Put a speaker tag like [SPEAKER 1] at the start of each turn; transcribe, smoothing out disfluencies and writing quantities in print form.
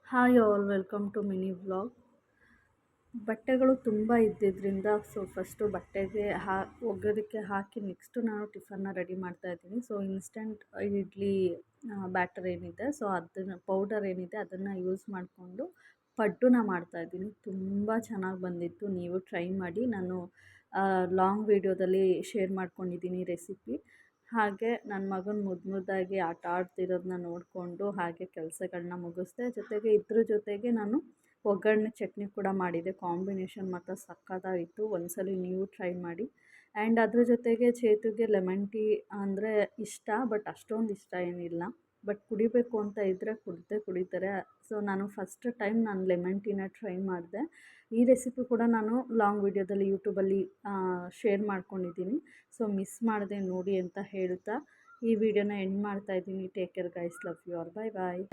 [SPEAKER 1] Hi all welcome to mini vlog. ಬಟ್ಟೆಗಳು ತುಂಬ ಇದ್ದಿದ್ದರಿಂದ ಫಸ್ಟು ಬಟ್ಟೆಗೆ ಒಗ್ಯೋದಕ್ಕೆ ಹಾಕಿ ನೆಕ್ಸ್ಟು ನಾನು ಟಿಫನ್ನ ರೆಡಿ ಮಾಡ್ತಾಯಿದ್ದೀನಿ. ಇನ್ಸ್ಟಂಟ್ ಇಡ್ಲಿ ಬ್ಯಾಟರ್ ಏನಿದೆ, ಅದನ್ನು ಪೌಡರ್ ಏನಿದೆ ಅದನ್ನು ಯೂಸ್ ಮಾಡಿಕೊಂಡು ಪಡ್ಡುನ ಮಾಡ್ತಾಯಿದ್ದೀನಿ. ತುಂಬ ಚೆನ್ನಾಗಿ ಬಂದಿತ್ತು. ನೀವು ಟ್ರೈ ಮಾಡಿ. ನಾನು ಲಾಂಗ್ ವೀಡಿಯೋದಲ್ಲಿ ಶೇರ್ ಮಾಡ್ಕೊಂಡಿದ್ದೀನಿ ರೆಸಿಪಿ. ಹಾಗೆ ನನ್ನ ಮಗನ ಮುದ್ದಾಗಿ ಆಟ ಆಡ್ತಿರೋದನ್ನ ನೋಡಿಕೊಂಡು ಹಾಗೆ ಕೆಲಸಗಳನ್ನ ಮುಗಿಸ್ದೆ. ಜೊತೆಗೆ ಇದ್ರ ಜೊತೆಗೆ ನಾನು ಒಗ್ಗರಣೆ ಚಟ್ನಿ ಕೂಡ ಮಾಡಿದೆ. ಕಾಂಬಿನೇಷನ್ ಮಾತ್ರ ಸಕ್ಕತ್ತಾಗಿತ್ತು. ಒಂದ್ಸಲ ನೀವು ಟ್ರೈ ಮಾಡಿ. ಆ್ಯಂಡ್ ಅದ್ರ ಜೊತೆಗೆ ಚೇತುಗೆ ಲೆಮನ್ ಟೀ ಅಂದರೆ ಇಷ್ಟ, ಬಟ್ ಅಷ್ಟೊಂದು ಇಷ್ಟ ಏನಿಲ್ಲ. ಬಟ್ ಕುಡಿಬೇಕು ಅಂತ ಇದ್ದರೆ ಕುಡಿತಾರೆ. ನಾನು ಫಸ್ಟ್ ಟೈಮ್ ಲೆಮನ್ ಟೀನ ಟ್ರೈ ಮಾಡಿದೆ. ಈ ರೆಸಿಪಿ ಕೂಡ ನಾನು ಲಾಂಗ್ ವೀಡಿಯೋದಲ್ಲಿ ಯೂಟ್ಯೂಬಲ್ಲಿ ಶೇರ್ ಮಾಡ್ಕೊಂಡಿದ್ದೀನಿ. ಮಿಸ್ ಮಾಡದೆ ನೋಡಿ ಅಂತ ಹೇಳ್ತಾ ಈ ವಿಡಿಯೋನ ಎಂಡ್ ಮಾಡ್ತಾಯಿದ್ದೀನಿ. Take care guys, love you all, bye bye.